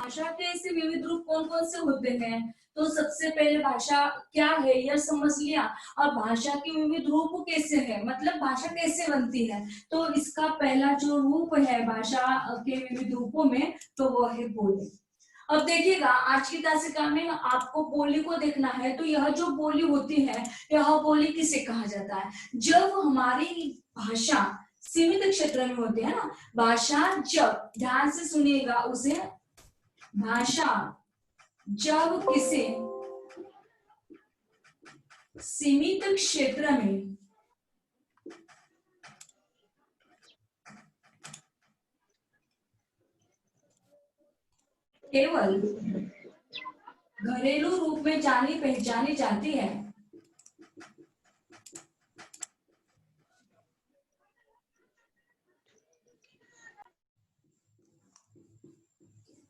भाषा के ऐसे विविध रूप कौन कौन से होते हैं। तो सबसे पहले भाषा क्या है यह समझ लिया। और भाषा के विविध रूप कैसे है, मतलब भाषा कैसे बनती है। तो इसका पहला जो रूप है भाषा के विविध रूपों में, तो वो है बोली। अब देखिएगा आज की तासिका में आपको बोली को देखना है। तो यह जो बोली होती है, यह बोली किसे कहा जाता है। जब हमारी भाषा सीमित क्षेत्र में होती है ना, भाषा जब, ध्यान से सुनिएगा उसे, भाषा जब किसी सीमित क्षेत्र में केवल घरेलू रूप में जानी पहचानी जाती है,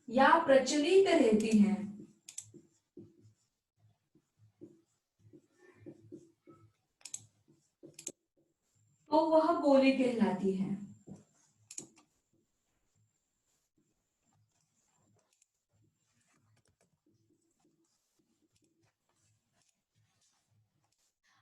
या प्रचलित रहती है, तो वह बोली कहलाती है।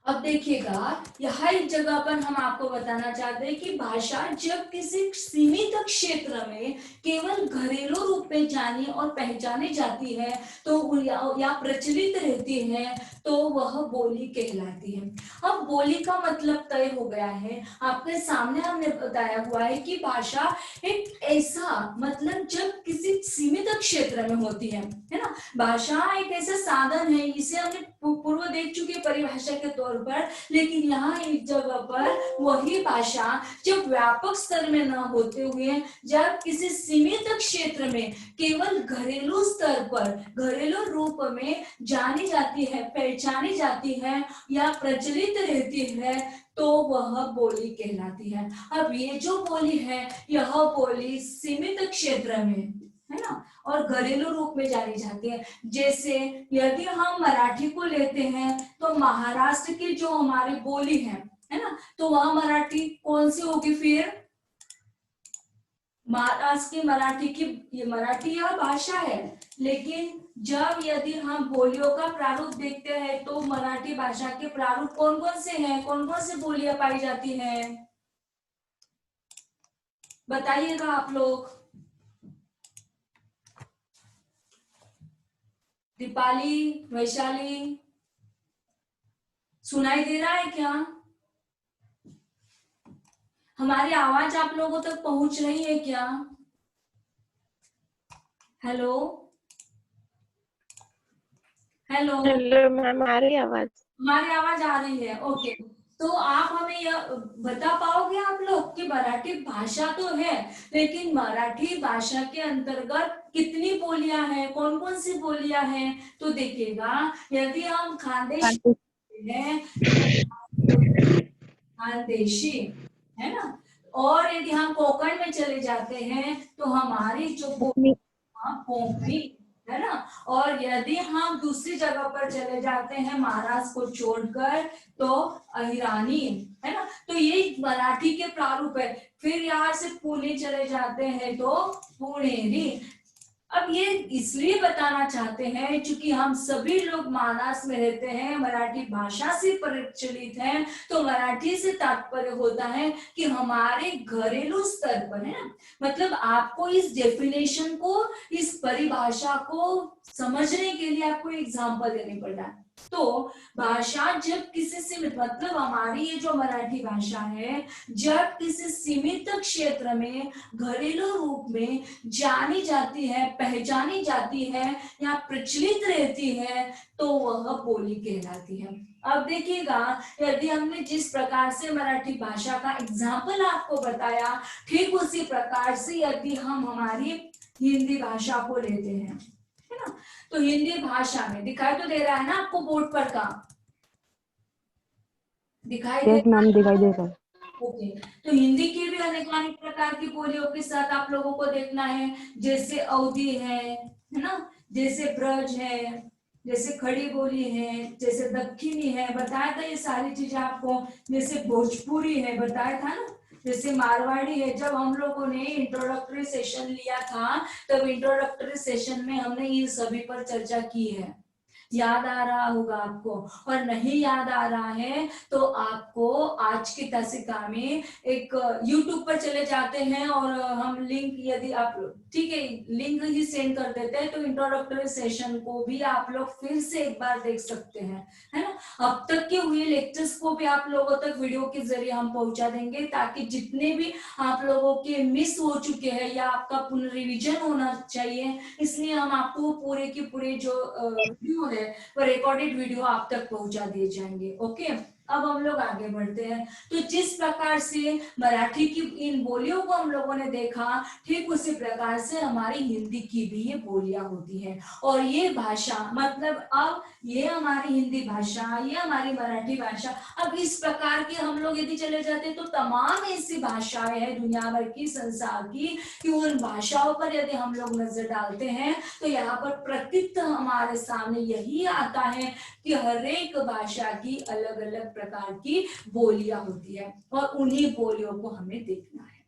अब देखिएगा यहाँ एक जगह पर हम आपको बताना चाहते हैं कि भाषा जब किसी सीमित क्षेत्र में केवल घरेलू रूप में जानी और पहचानी जाती है, तो या प्रचलित रहती है, तो वह बोली कहलाती है। अब बोली का मतलब तय हो गया है, आपके सामने हमने बताया हुआ है कि भाषा एक ऐसा, मतलब जब किसी सीमित क्षेत्र में होती है ना। भाषा एक ऐसा साधन है, इसे हमने पूर्व देख चुके परिभाषा के तौर पर, लेकिन यहाँ एक जगह पर वही भाषा जब व्यापक स्तर में न होते हुए, जब किसी सीमित क्षेत्र में केवल घरेलू स्तर पर, घरेलू रूप में जानी जाती है, पहचानी जाती है या प्रचलित रहती है, तो वह बोली कहलाती है। अब ये जो बोली है, यह बोली सीमित क्षेत्र में है ना, और घरेलू रूप में जानी जाती है। जैसे यदि हम मराठी को लेते हैं, तो महाराष्ट्र की जो हमारी बोली है ना, तो वह मराठी कौन सी होगी फिर, महाराष्ट्र की मराठी की, ये मराठी यह भाषा है, लेकिन जब यदि हम बोलियों का प्रारूप देखते हैं, तो मराठी भाषा के प्रारूप कौन कौन से हैं, कौन कौन से बोलियां पाई जाती हैं, बताइएगा आप लोग। दीपाली, वैशाली, सुनाई दे रहा है क्या, हमारी आवाज आप लोगों तक पहुंच रही है क्या। हेलो हेलो हेलो मैम, आ रही आवाज? हमारी आवाज आ रही है, ओके। तो आप हमें यह बता पाओगे आप लोग कि मराठी भाषा तो है, लेकिन मराठी भाषा के अंतर्गत कितनी बोलियां हैं, कौन कौन सी बोलियां हैं। तो देखिएगा यदि हम खानदेशी हैं, खानदेशी है ना, और यदि हम कोंकण में चले जाते हैं, तो हमारी जो कोंकणी है ना, और यदि हम दूसरी जगह पर चले जाते हैं महाराष्ट्र को छोड़कर, तो अहिरानी है ना। तो ये मराठी के प्रारूप है। फिर यहाँ से पुणे चले जाते हैं तो पुणेरी। अब ये इसलिए बताना चाहते हैं क्योंकि हम सभी लोग महाराष्ट्र में रहते हैं, मराठी भाषा से प्रचलित हैं, तो मराठी से तात्पर्य होता है कि हमारे घरेलू स्तर पर है ना। मतलब आपको इस डेफिनेशन को, इस परिभाषा को समझने के लिए आपको एग्जाम्पल देने पड़ रहा है। तो भाषा जब किसी सीमित, मतलब हमारी ये जो मराठी भाषा है, जब किसी सीमित क्षेत्र में घरेलू रूप में जानी जाती है, पहचानी जाती है या प्रचलित रहती है, तो वह बोली कहलाती है। अब देखिएगा यदि हमने जिस प्रकार से मराठी भाषा का एग्जाम्पल आपको बताया, ठीक उसी प्रकार से यदि हम हमारी हिंदी भाषा को लेते हैं, है ना, तो हिंदी भाषा में दिखाई तो दे रहा है ना आपको बोर्ड पर का, दिखाई दे रहा है, दिखाई दे रहा है। ओके। तो हिंदी की भी अनेक प्रकार की बोलियों के साथ आप लोगों को देखना है, जैसे अवधी है ना, जैसे ब्रज है, जैसे खड़ी बोली है, जैसे दक्षिणी है, बताया था ये सारी चीजें आपको, जैसे भोजपुरी है बताया था ना, जैसे मारवाड़ी है, जब हम लोगों ने इंट्रोडक्टरी सेशन लिया था तब इंट्रोडक्टरी सेशन में हमने इन सभी पर चर्चा की है, याद आ रहा होगा आपको। और नहीं याद आ रहा है तो आपको आज की तासिका में एक YouTube पर चले जाते हैं और हम लिंक, यदि आप ठीक है लिंक ही सेंड कर देते हैं तो इंट्रोडक्टरी सेशन को भी आप लोग फिर से एक बार देख सकते हैं, है ना। अब तक के हुए लेक्चर्स को भी आप लोगों तक वीडियो के जरिए हम पहुंचा देंगे, ताकि जितने भी आप लोगों के मिस हो चुके हैं या आपका पुनर्रिवीजन होना चाहिए, इसलिए हम आपको पूरे के पूरे जो वीडियो है वो रिकॉर्डेड वीडियो आप तक पहुंचा दिए जाएंगे। ओके, अब हम लोग आगे बढ़ते हैं। तो जिस प्रकार से मराठी की इन बोलियों को हम लोगों ने देखा, ठीक उसी प्रकार से हमारी हिंदी की भी ये बोलियां होती हैं। और ये भाषा मतलब अब ये हमारी हिंदी भाषा, ये हमारी मराठी भाषा, अब इस प्रकार के हम लोग यदि चले जाते हैं तो तमाम ऐसी भाषाएं हैं दुनिया भर की, संसार की, कि उन भाषाओं पर यदि हम लोग नजर डालते हैं तो यहाँ पर प्रतीत हमारे सामने यही आता है कि हर एक भाषा की अलग अलग प्रकार की बोलियां होती है और उन्हीं बोलियों को हमें देखना है।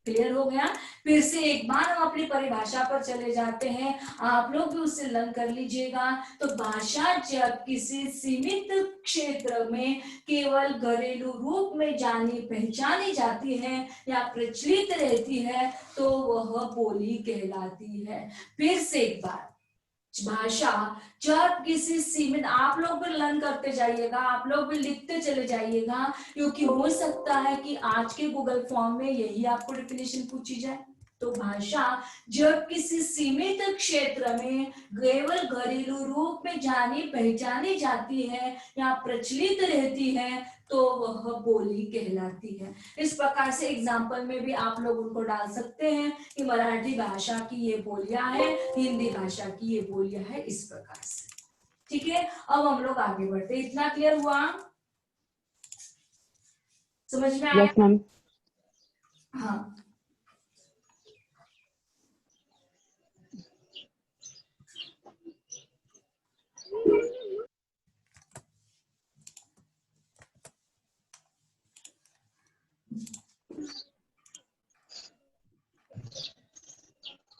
क्लियर हो गया? फिर से एक बार हम अपनी परिभाषा पर चले जाते हैं, आप लोग भी उससे लर्न कर लीजिएगा। तो भाषा जब किसी सीमित क्षेत्र में केवल घरेलू रूप में जानी पहचानी जाती है या प्रचलित रहती है तो वह बोली कहलाती है। फिर से एक बार, भाषा जब किसी सीमित, आप लोग भी लर्न करते जाइएगा, आप लोग भी लिखते चले जाइएगा, क्योंकि हो सकता है कि आज के गूगल फॉर्म में यही आपको डेफिनेशन पूछी जाए। तो भाषा जब किसी सीमित क्षेत्र में केवल घरेलू रूप में जानी पहचानी जाती है या प्रचलित रहती है तो वह बोली कहलाती है। इस प्रकार से एग्जाम्पल में भी आप लोग उनको डाल सकते हैं कि मराठी भाषा की ये बोलियां है, हिंदी भाषा की ये बोलियां है, इस प्रकार से। ठीक है, अब हम लोग आगे बढ़ते। इतना क्लियर हुआ? समझ में आया? Yes ma'am. हाँ,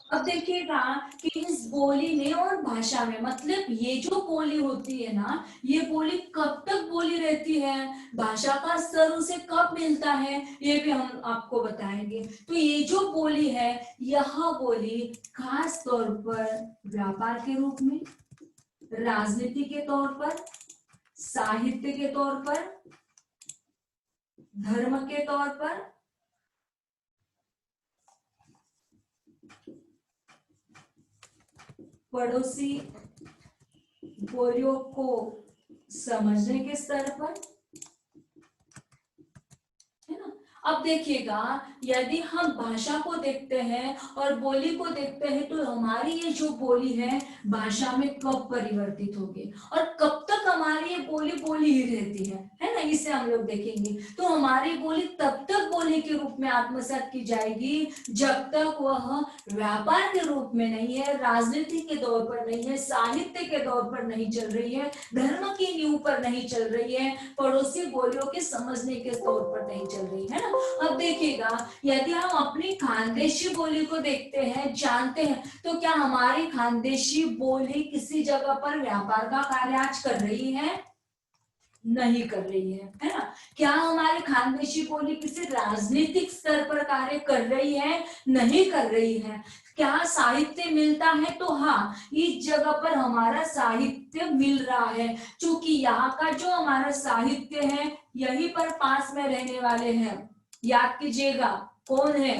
अब देखिएगा कि इस बोली में और भाषा में, मतलब ये जो बोली होती है ना, ये बोली कब तक बोली रहती है, भाषा का स्तर उसे कब मिलता है, ये भी हम आपको बताएंगे। तो ये जो बोली है, यह बोली खास तौर पर व्यापार के रूप में, राजनीति के तौर पर, साहित्य के तौर पर, धर्म के तौर पर, पड़ोसी बोलियों को समझने के स्तर पर, है ना। अब देखिएगा, यदि हम भाषा को देखते हैं और बोली को देखते हैं तो हमारी ये जो बोली है भाषा में कब परिवर्तित होगी और कब तक हमारी ये बोली बोली ही रहती है ना, इसे हम लोग देखेंगे। तो हमारी बोली तब तक बोली के रूप में आत्मसात की जाएगी जब तक वह व्यापार के रूप में नहीं है, राजनीति के तौर पर नहीं है, साहित्य के तौर पर नहीं चल रही है, धर्म की नींव पर नहीं चल रही है, पड़ोसी बोलियों के समझने के तौर पर नहीं चल रही है ना। अब देखिएगा, यदि हम अपनी खानदेशी बोली को देखते हैं, जानते हैं, तो क्या हमारी खानदेशी बोली किसी जगह पर व्यापार का कार्य आज कर रही है? नहीं कर रही है ना। क्या हमारी खानदेशी बोली किसी राजनीतिक स्तर पर कार्य कर रही है? नहीं कर रही है। क्या साहित्य मिलता है? तो हाँ, इस जगह पर हमारा साहित्य मिल रहा है, क्योंकि यहाँ का जो हमारा साहित्य है यहीं पर पास में रहने वाले हैं। याद कीजिएगा, कौन है?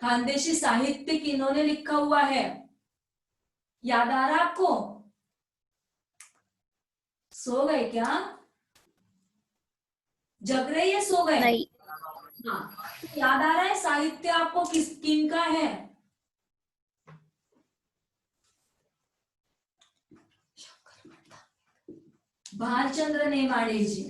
खानदेशी साहित्य किन्होंने लिखा हुआ है? याद आ रहा आपको? सो गए क्या? जग रही है? सो गए? नहीं। हाँ, याद आ रहा है साहित्य आपको किन का है? भालचंद्र नेमाड़े जी,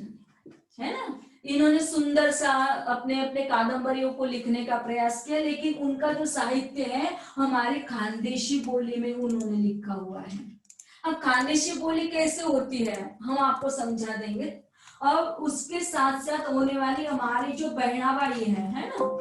है ना। इन्होंने सुंदर सा अपने अपने कादंबरियों को लिखने का प्रयास किया, लेकिन उनका जो साहित्य है हमारी खानदेशी बोली में उन्होंने लिखा हुआ है। अब खानदेशी बोली कैसे होती है हम आपको समझा देंगे। और उसके साथ साथ होने वाली हमारी जो बहनाबाई है ना,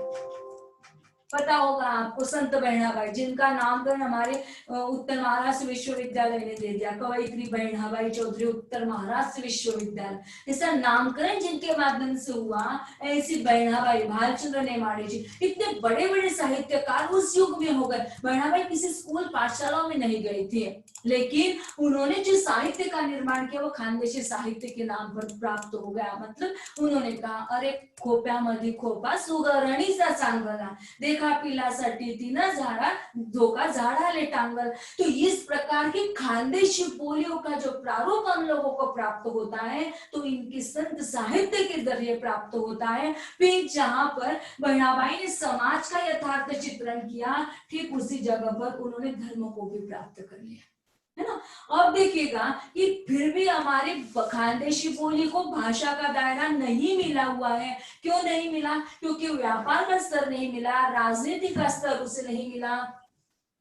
पता होगा आपको संत बहनाबाई, जिनका नामकरण हमारे उत्तर महाराष्ट्र विश्वविद्यालय ने दे दिया, कवयित्री बहनाबाई चौधरी उत्तर महाराष्ट्र विश्वविद्यालय। इसका नामकरण जिनके माध्यम से हुआ, ऐसी बहनाबाई भालचंद्र नेमाड़े जी, इतने बड़े बड़े साहित्यकार उस युग में हो गए। बहनाबाई किसी स्कूल पाठशालाओं में नहीं गई थी, लेकिन उन्होंने जो साहित्य का निर्माण किया वो खानदेशी साहित्य के नाम पर प्राप्त हो गया। मतलब उन्होंने कहा, अरे खोप्यामध्ये खोपा सुगरणीचा चांगला, देखा पिलासाठी तीना झाडा धोका झाडाले टांगल। तो इस प्रकार की खानदेशी बोलियों का जो प्रारूप हम लोगों को प्राप्त होता है, तो इनकी संत साहित्य के जरिए प्राप्त होता है। फिर जहां पर बहनाबाई ने समाज का यथार्थ चित्रण किया, ठीक उसी जगह पर उन्होंने धर्म को भी प्राप्त कर लिया, है ना। अब देखिएगा कि फिर भी हमारे खानदेशी बोली को भाषा का दायरा नहीं मिला हुआ है। क्यों नहीं मिला? क्योंकि व्यापार का स्तर नहीं मिला, राजनीति का स्तर उसे नहीं मिला,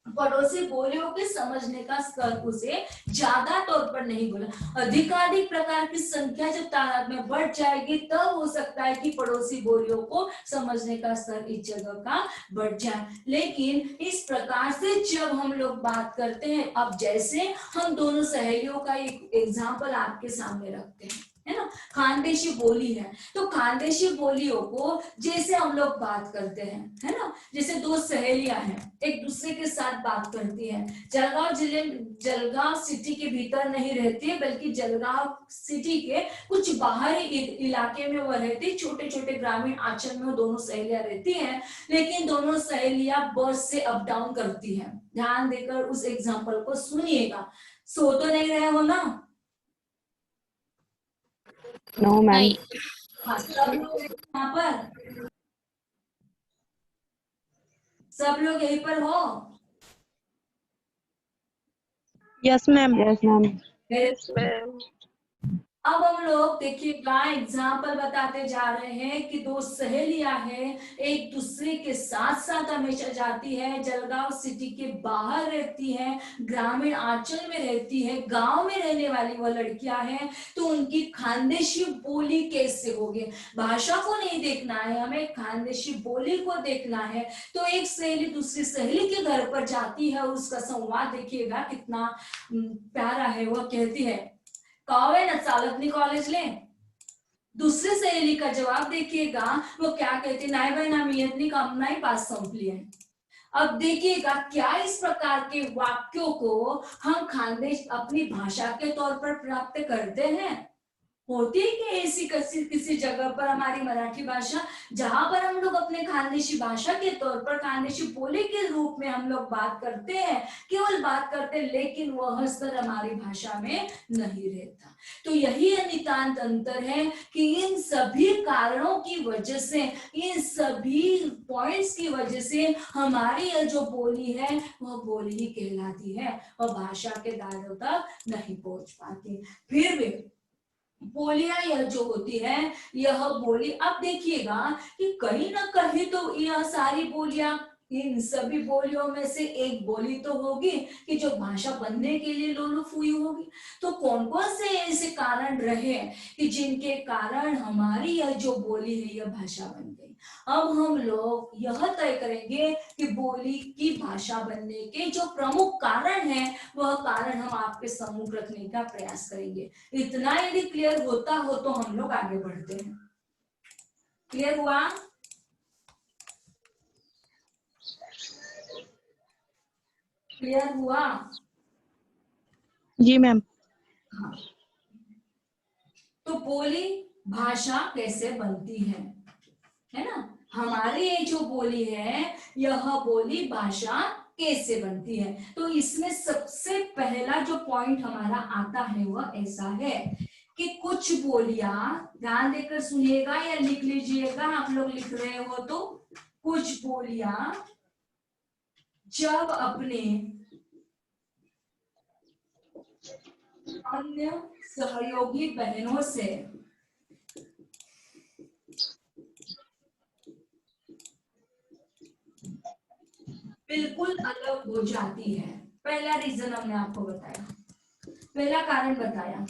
पड़ोसी बोलियों के समझने का स्तर उसे ज्यादा तौर पर नहीं बोला। अधिकाधिक प्रकार की संख्या जब तादाद में बढ़ जाएगी, तब हो सकता है कि पड़ोसी बोलियों को समझने का स्तर इस जगह का बढ़ जाए। लेकिन इस प्रकार से जब हम लोग बात करते हैं, अब जैसे हम दोनों सहेलियों का एक एग्जाम्पल आपके सामने रखते हैं, है ना, खानदेशी बोली है, तो खानदेशी बोलियों को जैसे हम लोग बात करते हैं, है ना, जैसे दो सहेलियां हैं, एक दूसरे के साथ बात करती हैं, जलगांव सिटी के भीतर नहीं रहती है, बल्कि जलगांव सिटी के कुछ बाहरी इलाके में वह रहती, छोटे छोटे ग्रामीण आंचल में वो दोनों सहेलियां रहती हैं। लेकिन दोनों सहेलियां बस से अप डाउन करती हैं। ध्यान देकर उस एग्जाम्पल को सुनिएगा। सो तो नहीं रहे हो ना? No ma'am. हाँ, सब लोग यहाँ पर, सब लोग यहीं पर हो? Yes ma'am. Yes ma'am. Yes ma'am. अब हम लोग देखिएगा एग्जाम्पल बताते जा रहे हैं कि दो सहेलियां हैं, एक दूसरे के साथ साथ हमेशा जाती है, जलगांव सिटी के बाहर रहती है, ग्रामीण आंचल में रहती है, गांव में रहने वाली वह लड़कियां हैं। तो उनकी खानदेशी बोली कैसे होगी? भाषा को नहीं देखना है हमें, खानदेशी बोली को देखना है। तो एक सहेली दूसरी सहेली के घर पर जाती है, उसका संवाद देखिएगा कितना प्यारा है। वह कहती है, कावे ना चालत नहीं कॉलेज ले। दूसरी सहेली का जवाब देखिएगा, वो क्या कहती, नाही बहना मी येत नाही, काम नाही, पास संपली है। अब देखिएगा क्या इस प्रकार के वाक्यों को हम खानदेश अपनी भाषा के तौर पर प्राप्त करते हैं? होती है कि ऐसी किसी जगह पर हमारी मराठी भाषा, जहां पर हम लोग अपने खानदेशी भाषा के तौर पर खानदेशी बोली के रूप में हम लोग बात करते हैं, केवल बात करते हैं, लेकिन वह स्तर हमारी भाषा में नहीं रहता। तो यही नितांत अंतर है कि इन सभी कारणों की वजह से, इन सभी पॉइंट्स की वजह से हमारी यह जो बोली है वह बोली ही कहलाती है और भाषा के दायरे तक नहीं पहुंच पाती। फिर भी बोलियां यह जो होती है, यह बोली, अब देखिएगा कि कहीं ना कहीं तो यह सारी बोलियां, इन सभी बोलियों में से एक बोली तो होगी कि जो भाषा बनने के लिए लोलुप हुई होगी। तो कौन कौन से ऐसे कारण रहे कि जिनके कारण हमारी यह जो बोली है यह भाषा बन गई? अब हम लोग यह तय करेंगे कि बोली की भाषा बनने के जो प्रमुख कारण है, वह कारण हम आपके सम्मुख रखने का प्रयास करेंगे। इतना यदि क्लियर होता हो तो हम लोग आगे बढ़ते हैं। क्लियर हुआ? क्लियर हुआ? जी मैम। हाँ। तो बोली भाषा कैसे बनती है ना, हमारी ये जो बोली है यह बोली भाषा कैसे बनती है? तो इसमें सबसे पहला जो पॉइंट हमारा आता है वह ऐसा है कि कुछ बोलियां, ध्यान देकर सुनिएगा या लिख लीजिएगा, आप लोग लिख रहे हो तो, कुछ बोलियां जब अपने अन्य सहयोगी बहनों से बिल्कुल अलग हो जाती है। पहला रीजन हमने आपको बताया, पहला कारण बताया।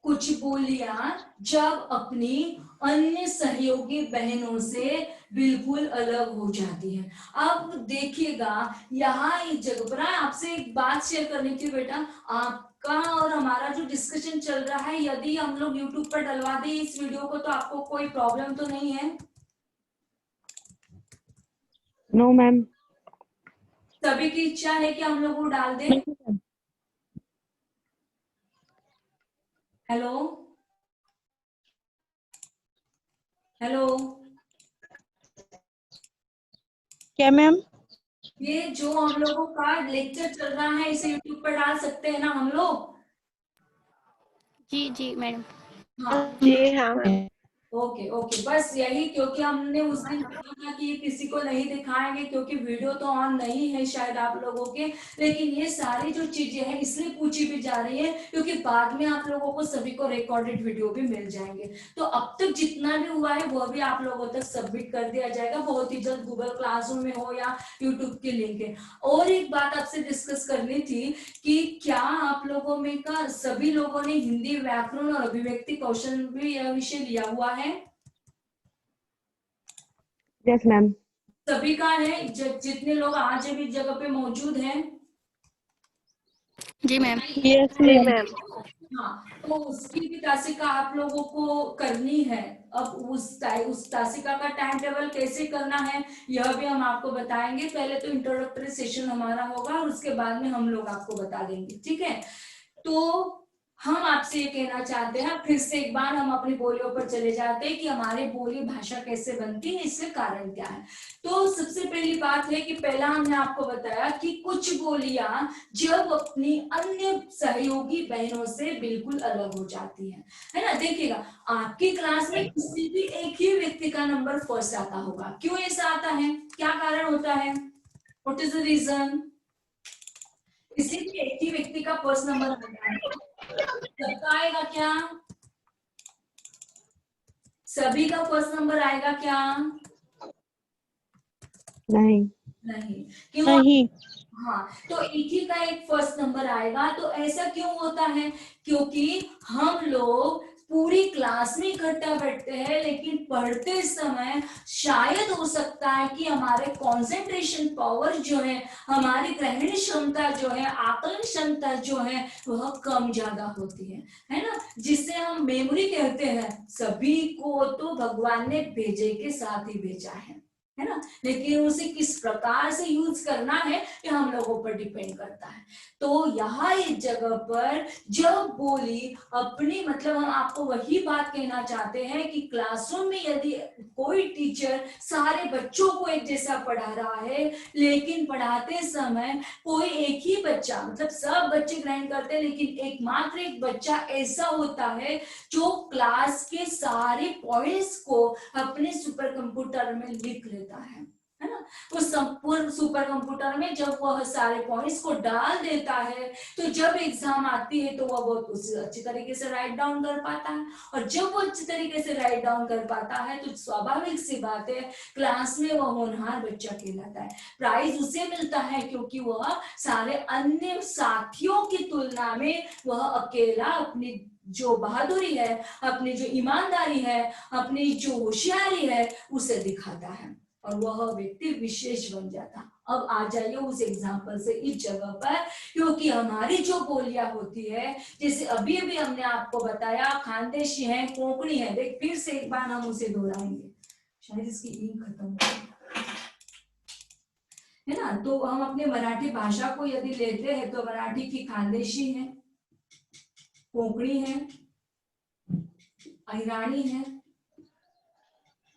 कुछ बोलियां जब अपनी अन्य सहयोगी बहनों से बिल्कुल अलग हो जाती है। अब देखिएगा यहाँ इस जगह पर आपसे एक बात शेयर करनी थी बेटा, आपका और हमारा जो डिस्कशन चल रहा है यदि हम लोग यूट्यूब पर डलवा दें इस वीडियो को तो आपको कोई प्रॉब्लम तो नहीं है? No ma'am. सभी की इच्छा है कि हम लोग वो डाल दें? नहीं मैम। हेलो हेलो, क्या मैम? ये जो हम लोगों का लेक्चर चल रहा है इसे यूट्यूब पर डाल सकते हैं ना हम लोग? जी जी मैडम। हाँ जी हाँ मैम। ओके ओके, बस यही, क्योंकि हमने उस दिन कहा था कि किसी को नहीं दिखाएंगे क्योंकि वीडियो तो ऑन नहीं है शायद आप लोगों के, लेकिन ये सारी जो चीजें हैं इसलिए पूछी भी जा रही है क्योंकि बाद में आप लोगों को सभी को रिकॉर्डेड वीडियो भी मिल जाएंगे। तो अब तक जितना भी हुआ है वो भी आप लोगों तक सबमिट कर दिया जाएगा बहुत ही जल्द, गूगल क्लासरूम में हो या यूट्यूब के लिंक है। और एक बात आपसे डिस्कस करनी थी कि क्या आप लोगों में का सभी लोगों ने हिंदी व्याकरण और अभिव्यक्ति कौशल भी यह विषय लिया हुआ है? Yes ma'am. सभी का है? जितने लोग आज भी जगह पे मौजूद हैं? जी मैम। यस जी मैम। मैम। हाँ, तो उसकी भी तासिका आप लोगों को करनी है। अब उस तासिका का टाइम टेबल कैसे करना है यह भी हम आपको बताएंगे। पहले तो इंट्रोडक्टरी सेशन हमारा होगा और उसके बाद में हम लोग आपको बता देंगे, ठीक है? तो हम आपसे ये कहना चाहते हैं, फिर से एक बार हम अपनी बोलियों पर चले जाते हैं कि हमारी बोली भाषा कैसे बनती है, इससे कारण क्या है। तो सबसे पहली बात है कि पहला हमने आपको बताया कि कुछ बोलियां जब अपनी अन्य सहयोगी बहनों से बिल्कुल अलग हो जाती है ना? देखिएगा आपकी क्लास में किसी भी एक ही व्यक्ति का नंबर फर्स्ट आता होगा, क्यों ऐसा आता है, क्या कारण होता है, व्हाट इज द रीजन? किसी भी एक ही व्यक्ति का फर्स्ट नंबर आता है, सबका आएगा क्या? सभी का फर्स्ट नंबर आएगा क्या? नहीं। नहीं। क्यों? नहीं। हाँ, तो एक ही का एक फर्स्ट नंबर आएगा। तो ऐसा क्यों होता है? क्योंकि हम लोग पूरी क्लास में इकट्ठा बैठते हैं लेकिन पढ़ते समय शायद हो सकता है कि हमारे कंसंट्रेशन पावर जो है, हमारी ग्रहण क्षमता जो है, आकलन क्षमता जो है वह कम ज्यादा होती है ना? जिसे हम मेमोरी कहते हैं। सभी को तो भगवान ने भेजे के साथ ही भेजा है ना? लेकिन उसे किस प्रकार से यूज करना है ये हम लोगों पर डिपेंड करता है। तो यहाँ इस जगह पर जब बोली अपनी, मतलब हम आपको वही बात कहना चाहते हैं कि क्लासरूम में यदि कोई टीचर सारे बच्चों को एक जैसा पढ़ा रहा है लेकिन पढ़ाते समय कोई एक ही बच्चा, मतलब सब बच्चे ग्रहण करते हैं लेकिन एकमात्र एक बच्चा ऐसा होता है जो क्लास के सारे पॉइंट्स को अपने सुपर कंप्यूटर में लिख लेता है ना? वो संपूर्ण सुपर कंप्यूटर में जब वह सारे पॉइंट्स को डाल देता है तो जब एग्जाम आती है तो वह बहुत उसे अच्छी तरीके से राइट डाउन कर पाता है, और जब वो अच्छी तरीके से राइट डाउन कर पाता है तो स्वाभाविक सी बात है क्लास में वह होनहार बच्चा कहलाता है। प्राइज उसे मिलता है क्योंकि वह सारे अन्य साथियों की तुलना में वह अकेला अपनी जो बहादुरी है, अपनी जो ईमानदारी है, अपनी जो होशियारी है उसे दिखाता है और वह व्यक्ति विशेष बन जाता। अब आ जाइए उस एग्जाम्पल से इस जगह पर, क्योंकि हमारी जो बोलियां होती है जैसे अभी अभी हमने आपको बताया खानदेशी है, कोंकणी है। देख फिर से एक बार हम उसे दोहराएंगे, शायद इसकी इंक खत्म हो गई है ना? तो हम अपने मराठी भाषा को यदि लेते हैं तो मराठी की खानदेशी है, कोंकणी है, अहिरानी है,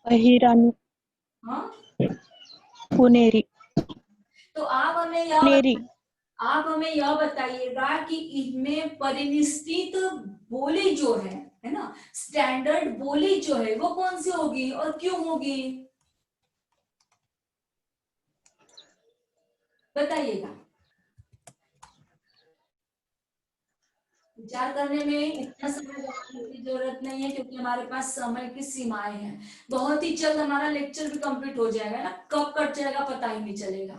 अहिरानी। हाँ। पुनेरी। तो आप हमें यह बताइएगा कि इनमें परिनिष्ठित बोली जो है ना, स्टैंडर्ड बोली जो है वो कौन सी होगी और क्यों होगी, बताइएगा। विचार करने में इतना समय लगाने की जरूरत नहीं है क्योंकि हमारे पास समय की सीमाएं हैं। बहुत ही जल्द हमारा लेक्चर भी कंप्लीट हो जाएगा ना, कब कट जाएगा पता ही नहीं चलेगा।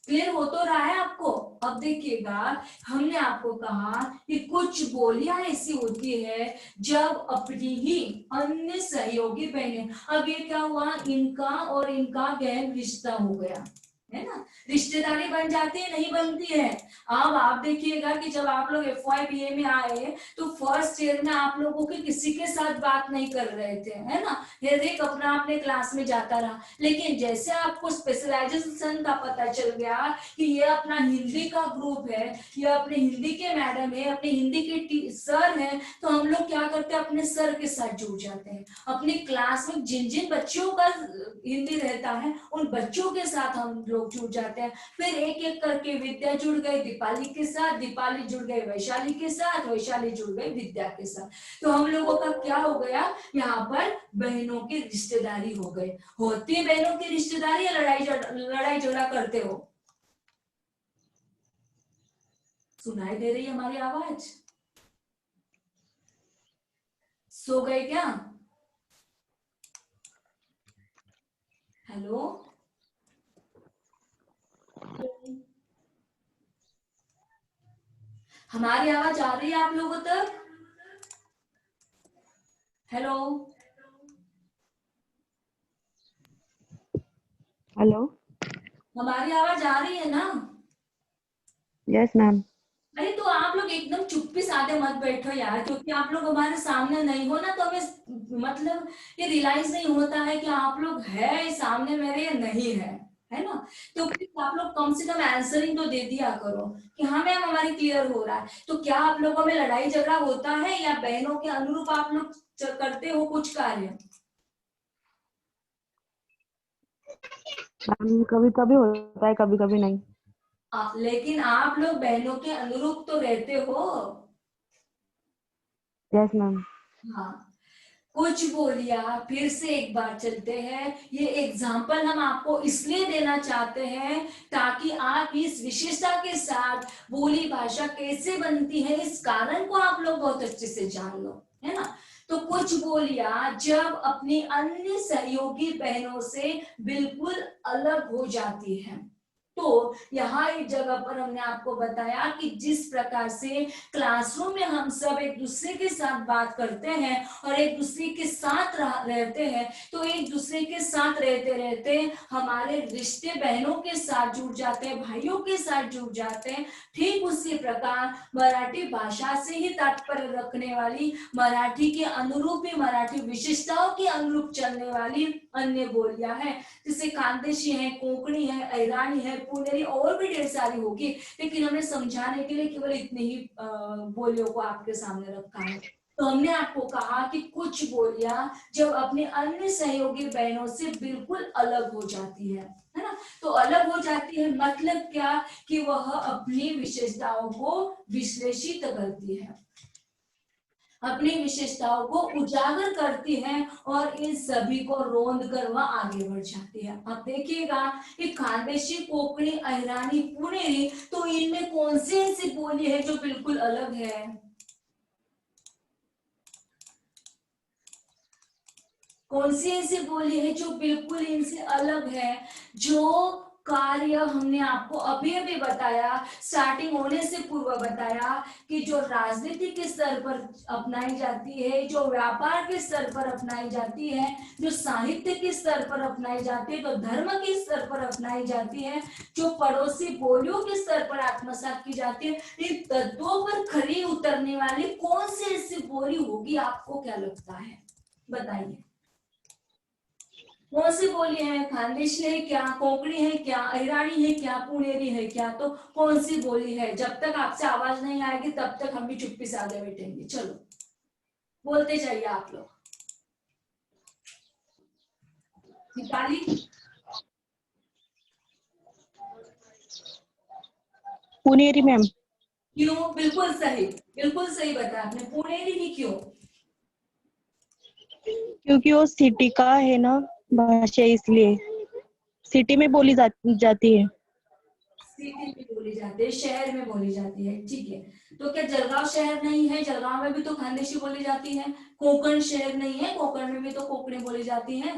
क्लियर हो तो रहा है आपको? अब देखिएगा, हमने आपको कहा कि कुछ बोलियां ऐसी होती है जब अपनी ही अन्य सहयोगी बहनें, अब ये क्या हुआ, इनका और इनका गहन रिश्ता हो गया, है ना, रिश्तेदारी बन जाती है, नहीं बनती है। अब आप देखिएगा कि जब आप लोग FY BA में आए तो फर्स्ट ईयर में आप लोगों के किसी के साथ बात नहीं कर रहे थे, है ना, हर एक अपना अपने क्लास में जाता रहा। लेकिन जैसे आपको स्पेशलाइजेशन का पता चल गया कि ये अपना हिंदी का ग्रुप है, ये अपने हिंदी के मैडम है, अपने हिंदी के सर है, तो हम लोग क्या करते हैं, अपने सर के साथ जुड़ जाते हैं। अपनी क्लास में जिन जिन बच्चों का हिंदी रहता है उन बच्चों के साथ हम लोग जुड़ जाते हैं। फिर एक एक करके विद्या जुड़ गई दीपाली के साथ, दीपाली जुड़ गई वैशाली के साथ, वैशाली जुड़ गई विद्या के साथ। तो हम लोगों का क्या हो गया, यहाँ पर बहनों की रिश्तेदारी हो गई। होती है बहनों की रिश्तेदारी या लड़ाई झगड़ा करते हो? सुनाई दे रही है हमारी आवाज? सो गए क्या? हेलो, हमारी आवाज आ रही है आप लोगों तक? Hello, hello. हमारी आवाज आ रही है ना? Yes ma'am. अरे तो आप लोग एकदम चुप्पी साधे मत बैठो यार, क्योंकि आप लोग हमारे सामने नहीं हो ना, तो हमें मतलब ये रियलाइज नहीं होता है कि आप लोग है सामने मेरे या नहीं है ना। तो प्लीज आप लोग कम से कम आंसरिंग तो दे दिया करो कि हाँ मैम हमारी क्लियर हो रहा है। तो क्या आप लोगों में लड़ाई झगड़ा होता है या बहनों के अनुरूप आप लोग करते हो कुछ कार्य? मैम कभी कभी होता है, कभी कभी नहीं। लेकिन आप लोग बहनों के अनुरूप तो रहते हो। Yes ma'am. हाँ, कुछ बोलिया फिर से एक बार चलते हैं। ये एग्जाम्पल हम आपको इसलिए देना चाहते हैं ताकि आप इस विशेषता के साथ बोली भाषा कैसे बनती है इस कारण को आप लोग बहुत अच्छे से जान लो, है ना। तो कुछ बोलिया जब अपनी अन्य सहयोगी बहनों से बिल्कुल अलग हो जाती है, तो यहाँ एक जगह पर हमने आपको बताया कि जिस प्रकार से क्लासरूम में हम सब एक दूसरे के साथ बात करते हैं और एक दूसरे के साथ रहते हैं, तो एक दूसरे के साथ रहते रहते हमारे रिश्ते बहनों के साथ जुड़ जाते हैं, भाइयों के साथ जुड़ जाते हैं। ठीक उसी प्रकार मराठी भाषा से ही तात्पर्य रखने वाली, मराठी के अनुरूप ही मराठी विशेषताओं के अनुरूप चलने वाली अन्य बोलियां हैं, जैसे खानदेशी है, कोंकणी है, अहिरानी है, पुनेरी और भी ढेर सारी होगी, लेकिन हमने समझाने के लिए केवल इतनी ही बोलियों को आपके सामने रखा है। तो हमने आपको कहा कि कुछ बोलियां जब अपने अन्य सहयोगी बहनों से बिल्कुल अलग हो जाती है ना। तो अलग हो जाती है मतलब क्या, कि वह अपनी विशेषताओं को विश्लेषित करती है, अपनी विशेषताओं को उजागर करती है और इन सभी को रोंद कर वह आगे बढ़ जाती है। अब देखिएगा कि खानदेशी, कोंकणी, अहिरानी, पुनेरी, तो इनमें कौन सी ऐसी बोली है जो बिल्कुल अलग है? कौन सी ऐसी बोली है जो बिल्कुल इनसे अलग है? जो कार्य हमने आपको अभी अभी बताया, स्टार्टिंग होने से पूर्व बताया कि जो राजनीति के स्तर पर अपनाई जाती है, जो व्यापार के स्तर पर अपनाई जाती है, जो साहित्य के स्तर पर अपनाई जाती है, तो धर्म के स्तर पर अपनाई जाती है, जो पड़ोसी बोलियों के स्तर पर आत्मसात की जाती है, इन तत्वों पर खरी उतरने वाली कौन सी ऐसी बोली होगी, आपको क्या लगता है, बताइए। कौन सी बोली है? खानदेशी है क्या, कोंकणी है क्या, अहिरानी है क्या, पुनेरी है क्या? तो कौन सी बोली है? जब तक आपसे आवाज नहीं आएगी तब तक हम भी चुप्पी से आगे बैठेंगे। चलो बोलते जाइए आप लोग। दीपाली, पुनेरी मैम। क्यों? बिल्कुल सही, बिल्कुल सही बताया आपने, पुनेरी ही क्यों? क्योंकि वो सिटी का है ना भाषा, इसलिए सिटी में बोली जाती है। सिटी में बोली जाती है, शहर में बोली जाती है, ठीक है। तो क्या जलगांव शहर नहीं है? जलगांव में भी तो खानदेशी बोली जाती है। कोंकण शहर नहीं है, कोंकण में भी तो कोंकणी बोली जाती है।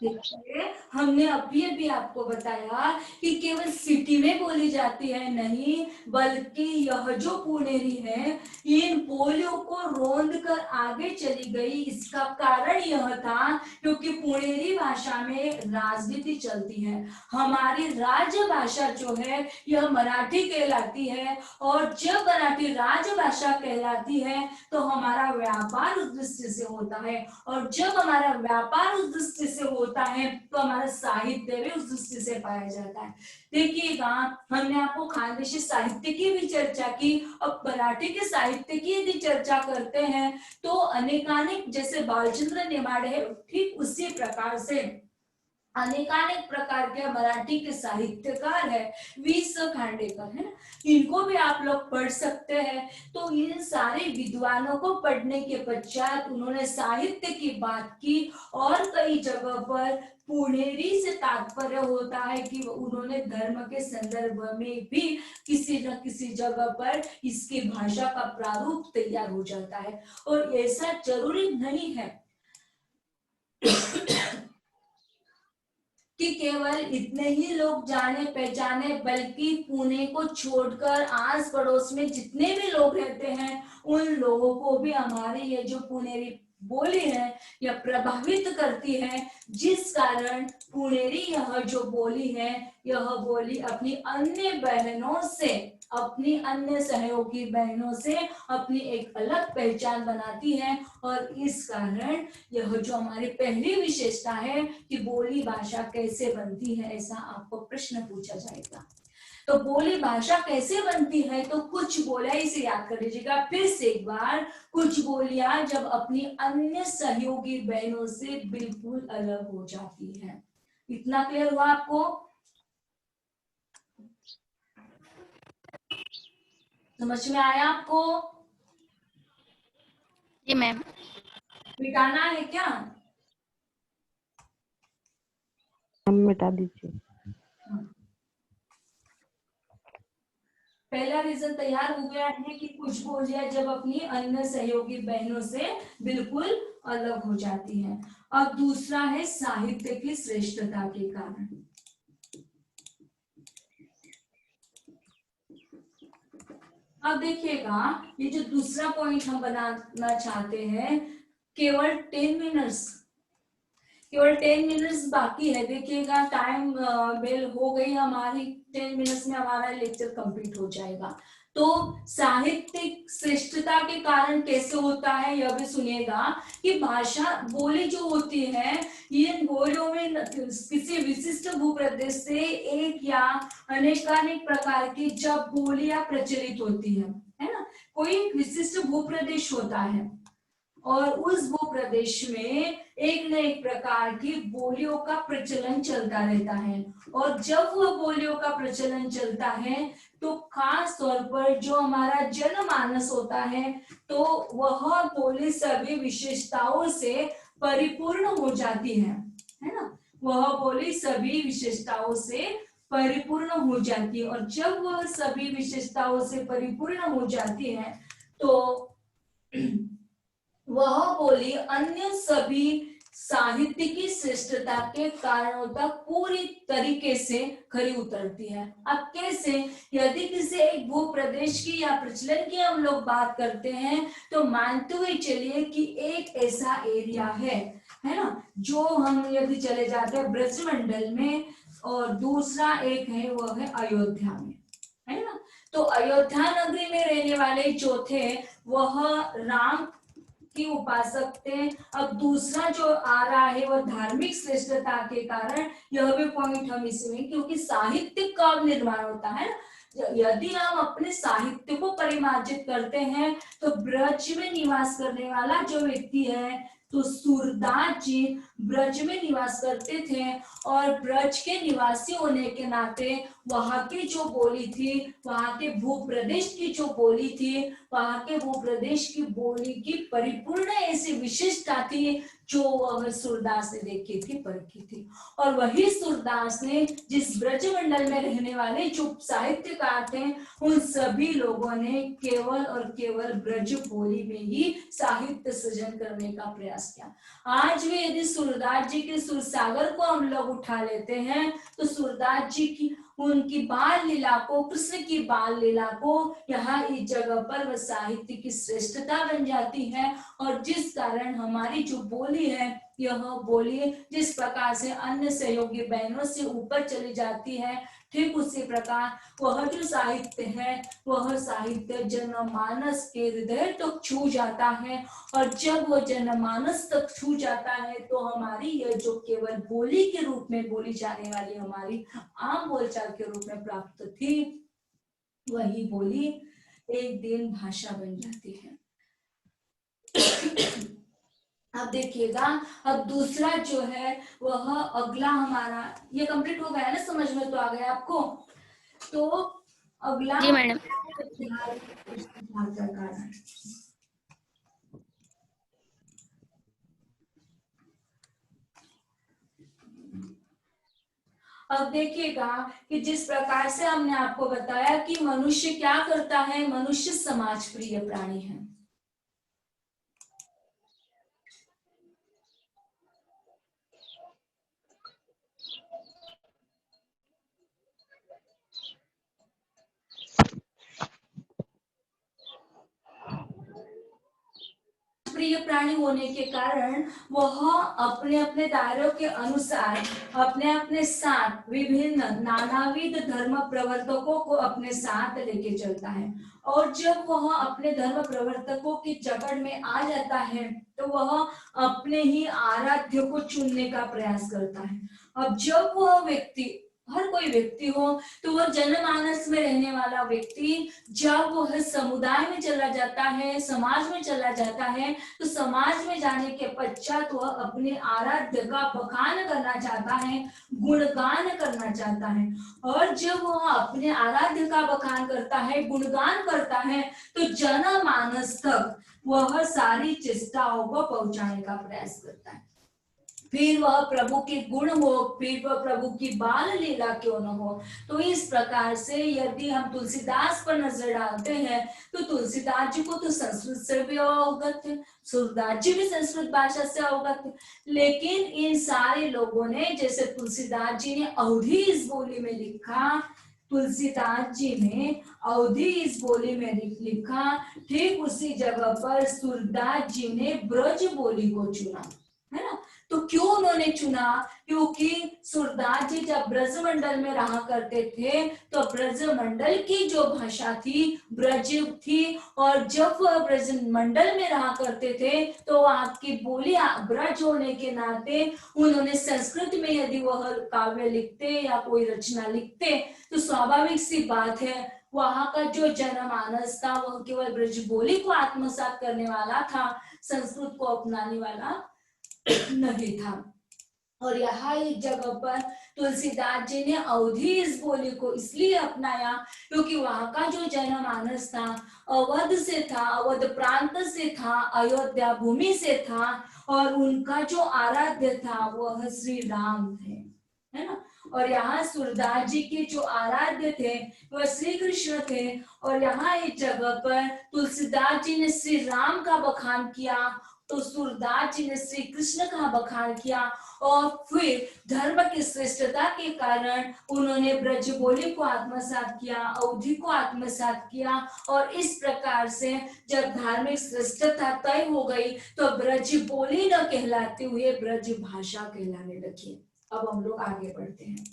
देखिए हमने अभी आपको बताया कि केवल सिटी में बोली जाती है नहीं, बल्कि यह जो पुनेरी है इन बोलियों को रोंद कर आगे चली गई। इसका कारण यह था क्योंकि पुनेरी भाषा में राजनीति चलती है। हमारी राजभाषा जो है यह मराठी कहलाती है, और जब मराठी राजभाषा कहलाती है तो हमारा व्यापार उस दृष्टि से होता है, और जब हमारा व्यापार उस दृष्टि से होता है तो हमारा साहित्य भी उस दृष्टि से पाया जाता है। देखिएगा हमने आपको खानदेशी साहित्य की भी चर्चा की, अब मराठी के साहित्य की यदि चर्चा करते हैं तो अनेकानेक, जैसे बालचंद्र नेमाडे है ठीक उसी प्रकार से अनेकानेक प्रकार के मराठी के साहित्यकार है, वी.स. खांडेकर है ना, इनको भी आप लोग पढ़ सकते हैं। तो इन सारे विद्वानों को पढ़ने के पश्चात उन्होंने साहित्य की बात की, और कई जगह पर पुनेरी से तात्पर्य होता है कि उन्होंने धर्म के संदर्भ में भी किसी न किसी जगह पर इसकी भाषा का प्रारूप तैयार हो जाता है, और ऐसा जरूरी नहीं है कि केवल इतने ही लोग जाने पहचाने, बल्कि पुणे को छोड़कर आस पड़ोस में जितने भी लोग रहते हैं उन लोगों को भी हमारी ये जो पुनेरी बोली है यह प्रभावित करती है, जिस कारण पुनेरी यह जो बोली है यह बोली अपनी अन्य बहनों से, अपनी अन्य सहयोगी बहनों से अपनी एक अलग पहचान बनाती है। और इस कारण यह जो हमारी पहली विशेषता है कि बोली भाषा कैसे बनती है, ऐसा आपको प्रश्न पूछा जाएगा। तो बोली भाषा कैसे बनती है, तो कुछ बोलियां इसे याद कर लीजिएगा फिर से एक बार, कुछ बोलियां जब अपनी अन्य सहयोगी बहनों से बिल्कुल अलग हो जाती है। इतना क्लियर हुआ आपको? समझ में आया आपको? जी मैम। मिटाना है क्या? मिटा दीजिए। पहला रीजन तैयार हो गया है कि कुछ बोलियां जब अपनी अन्य सहयोगी बहनों से बिल्कुल अलग हो जाती हैं। अब दूसरा है साहित्य की श्रेष्ठता के कारण। अब देखिएगा ये जो दूसरा पॉइंट हम बनाना चाहते हैं, केवल 10 मिनट्स बाकी है। देखिएगा टाइम बेल हो गई हमारी, 10 मिनट्स में हमारा लेक्चर कंप्लीट हो जाएगा। तो साहित्यिक श्रेष्ठता के कारण कैसे होता है यह भी सुनिएगा कि भाषा बोली जो होती है, इन बोलियों में किसी विशिष्ट भूप्रदेश से एक या अनेकानेक प्रकार की जब बोलियां प्रचलित होती है ना, कोई विशिष्ट भूप्रदेश होता है और उस भूप्रदेश में एक न एक प्रकार की बोलियों का प्रचलन चलता रहता है, और जब वह बोलियों का प्रचलन चलता है तो खास तौर पर जो हमारा जनमानस होता है तो वह बोली सभी विशेषताओं से परिपूर्ण हो जाती है ना, वह बोली सभी विशेषताओं से परिपूर्ण हो जाती है। और जब वह सभी विशेषताओं से परिपूर्ण हो जाती है तो वह बोली अन्य सभी साहित्य की श्रेष्ठता के कारणों तक पूरी तरीके से खरी उतरती है। अब कैसे? यदि किसी एक भूप्रदेश की या प्रचलन की हम लोग बात करते हैं तो मानते हुए चलिए कि एक ऐसा एरिया है ना, जो हम यदि चले जाते हैं ब्रजमंडल में, और दूसरा एक है वह है अयोध्या में, है ना। तो अयोध्या नगरी में रहने वाले जो थे वह राम की उपासक थे। अब दूसरा जो आ रहा है वह धार्मिक श्रेष्ठता के कारण, यह भी पॉइंट हम इसमें, क्योंकि साहित्य का निर्माण होता है ना, यदि हम अपने साहित्य को परिमार्जित करते हैं तो ब्रज में निवास करने वाला जो व्यक्ति है तो सूरदास जी ब्रज में निवास करते थे, और ब्रज के निवासी होने के नाते वहां की जो बोली थी, वहां के भूप्रदेश की जो बोली थी, वहां के भूप्रदेश की बोली की परिपूर्ण ऐसी विशेषता थी जो वह सूरदास ने देखी थी, परखी थी। और वही सूरदास ने जिस ब्रजमंडल में रहने वाले जो साहित्यकार थे, उन सभी लोगों ने केवल और केवल ब्रज बोली में ही साहित्य सृजन करने का प्रयास किया। आज भी यदि सूरदास जी के सुरसागर को हम लोग उठा लेते हैं तो सूरदास जी की उनकी बाल लीला को, कृष्ण की बाल लीला को यहाँ इस जगह पर वह साहित्य की श्रेष्ठता बन जाती है। और जिस कारण हमारी जो बोली है, यह बोली जिस प्रकार से अन्य सहयोगी बहनों से ऊपर चली जाती है, ठीक उसी प्रकार वह जो साहित्य है, वह साहित्य जनमानस के हृदय तक छू जाता है। और जब वो जनमानस तक छू जाता है तो हमारी यह जो केवल बोली के रूप में बोली जाने वाली हमारी आम बोलचाल के रूप में प्राप्त थी, वही बोली एक दिन भाषा बन जाती है। अब देखिएगा, अब दूसरा जो है वह अगला हमारा, ये कंप्लीट हो गया ना, समझ में तो आ गया आपको। तो अगला जी मैडम। का कारण, अब देखिएगा कि जिस प्रकार से हमने आपको बताया कि मनुष्य क्या करता है, मनुष्य समाज प्रिय प्राणी है। प्रिय प्राणी होने के कारण वह अपने अपने दायरों के अनुसार अपने अपने साथ विभिन्न नानाविध धर्म प्रवर्तकों को अपने साथ लेके चलता है। और जब वह अपने धर्म प्रवर्तकों की जकड़ में आ जाता है तो वह अपने ही आराध्य को चुनने का प्रयास करता है। अब जब वह व्यक्ति, हर कोई व्यक्ति हो, तो वह जनमानस में रहने वाला व्यक्ति जब वह समुदाय में चला जाता है, समाज में चला जाता है, तो समाज में जाने के पश्चात वह अपने आराध्य का बखान करना चाहता है, गुणगान करना चाहता है। और जब वह अपने आराध्य का बखान करता है, गुणगान करता है, तो जनमानस तक वह सारी चेष्टाओं को पहुंचाने का प्रयास करता है। फिर वह प्रभु के गुण हो, फिर वह प्रभु की बाल लीला क्यों न हो। तो इस प्रकार से यदि हम तुलसीदास पर नजर डालते हैं तो तुलसीदास जी को तो संस्कृत से भी अवगत है, सूरदास जी भी संस्कृत भाषा से अवगत है, लेकिन इन सारे लोगों ने, जैसे तुलसीदास जी ने अवधि इस बोली में लिखा, तुलसीदास जी ने अवधि इस बोली में लिखा, ठीक उसी जगह पर सूरदास जी ने ब्रज बोली को चुना, है ना। तो क्यों उन्होंने चुना? क्योंकि सूरदास जी जब ब्रजमंडल में रहा करते थे तो ब्रजमंडल की जो भाषा थी ब्रज थी, और जब वह ब्रजमंडल में रहा करते थे तो आपकी बोली ब्रज होने के नाते उन्होंने संस्कृत में यदि वह काव्य लिखते या कोई रचना लिखते तो स्वाभाविक सी बात है वहां का जो जनमानस था वह केवल ब्रज बोली को आत्मसात करने वाला था, संस्कृत को अपनाने वाला नहीं था। और यहाँ इस जगह पर तुलसीदास जी ने अवधि इस बोली को इसलिए अपनाया क्योंकि वहां का जो जनमानस था अवध से था, अवध प्रांत से था, अयोध्या भूमि से था, और उनका जो आराध्य था वह श्री राम थे, है ना। और यहाँ सूरदास जी के जो आराध्य थे वह श्री कृष्ण थे। और यहाँ इस जगह पर तुलसीदास जी ने श्री राम का बखान किया, तो सूरदास जी ने श्री कृष्ण का बखान किया, और फिर धर्म की श्रेष्ठता के कारण उन्होंने ब्रज बोली को आत्मसात किया, अवधि को आत्मसात किया। और इस प्रकार से जब धार्मिक श्रेष्ठता तय हो गई तो ब्रज बोली न कहलाते हुए ब्रज भाषा कहलाने लगी। अब हम लोग आगे बढ़ते हैं।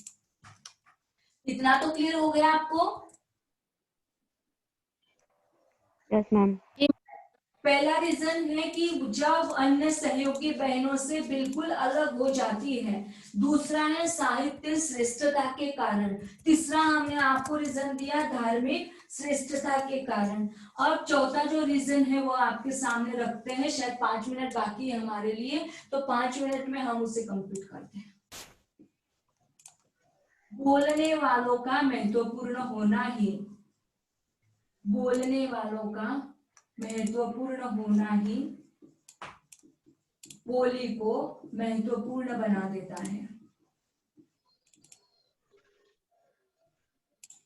इतना तो क्लियर हो गया आपको? Yes ma'am. पहला रीजन है कि जब अन्य सहयोगी बहनों से बिल्कुल अलग हो जाती है। दूसरा है साहित्य श्रेष्ठता के कारण। तीसरा हमने आपको रीजन दिया धार्मिक श्रेष्ठता के कारण। और चौथा जो रीजन है वो आपके सामने रखते हैं, शायद 5 मिनट बाकी है हमारे लिए, तो 5 मिनट में हम उसे कंप्लीट करते हैं। बोलने वालों का महत्वपूर्ण होना ही, बोलने वालों का महत्वपूर्ण होना ही बोली को महत्वपूर्ण बना देता है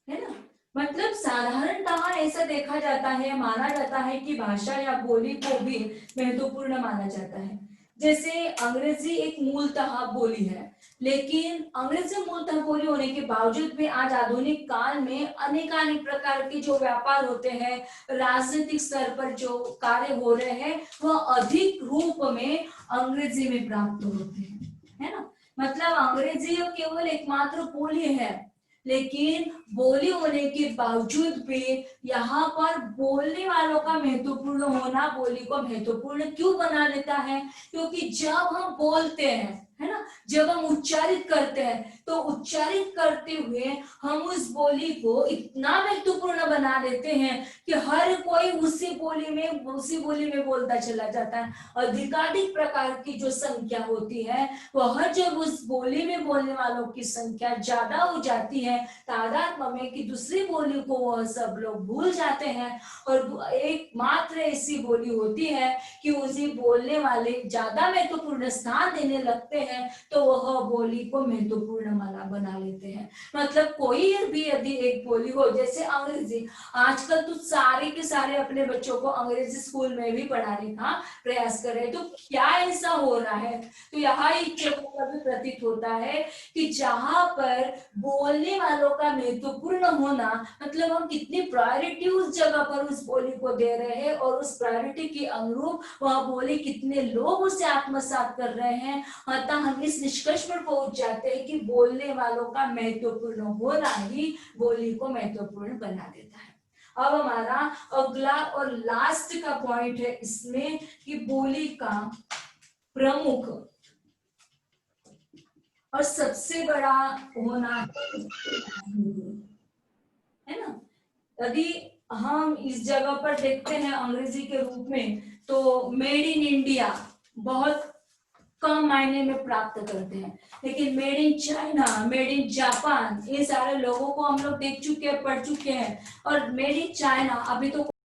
ना। मतलब साधारणतः ऐसा देखा जाता है, माना जाता है कि भाषा या बोली को भी महत्वपूर्ण माना जाता है। जैसे अंग्रेजी एक मूलतः बोली है, लेकिन अंग्रेजी मूलतः बोली होने के बावजूद भी आज आधुनिक काल में अनेकानेक प्रकार के जो व्यापार होते हैं, राजनीतिक स्तर पर जो कार्य हो रहे हैं, वह अधिक रूप में अंग्रेजी में प्राप्त होते हैं, है ना। मतलब अंग्रेजी केवल एकमात्र बोली है, लेकिन बोली होने के बावजूद भी यहाँ पर बोलने वालों का महत्वपूर्ण होना बोली को महत्वपूर्ण क्यों बना देता है? क्योंकि जब हम बोलते हैं, है ना, जब हम उच्चारित करते हैं, तो उच्चारित करते हुए हम उस बोली को इतना महत्वपूर्ण बना देते हैं कि हर कोई उसी बोली में बोलता चला जाता है। अधिकाधिक प्रकार की जो संख्या होती है, वह जब उस बोली में बोलने वालों की संख्या ज्यादा हो जाती है तादाद में, कि दूसरी बोली को वह सब लोग भूल जाते हैं और एकमात्र ऐसी बोली होती है कि उसी बोलने वाले ज्यादा महत्वपूर्ण स्थान देने लगते हैं, तो वह बोली को महत्वपूर्ण माना बना लेते हैं। मतलब कोई भी यदि एक बोली हो, जैसे अंग्रेजी, आजकल तो सारे के सारे अपने बच्चों को अंग्रेजी स्कूल में भी पढ़ाने का प्रयास कर रहे हैं। तो क्या ऐसा हो रहा है? तो यहाँ एक जगह पर भी प्रतीत होता है कि जहां पर बोलने वालों का महत्वपूर्ण होना, मतलब हम कितनी प्रायोरिटी उस जगह पर उस बोली को दे रहे हैं और उस प्रायोरिटी के अनुरूप वह बोली कितने लोग उसे आत्मसात कर रहे हैं, अतः हम इस निष्कर्ष पर पहुंच जाते हैं कि बोलने वालों का महत्वपूर्ण होना ही बोली को महत्वपूर्ण बना देता है। अब हमारा अगला और लास्ट का पॉइंट है इसमें कि बोली का प्रमुख और सबसे बड़ा होना है ना। यदि हम इस जगह पर देखते हैं अंग्रेजी के रूप में, तो मेड इन इंडिया बहुत कम मायने में प्राप्त करते हैं, लेकिन made in China, made in Japan, ये सारे लोगों को हम लोग देख चुके हैं, पढ़ चुके हैं। और मेड इन चाइना अभी तो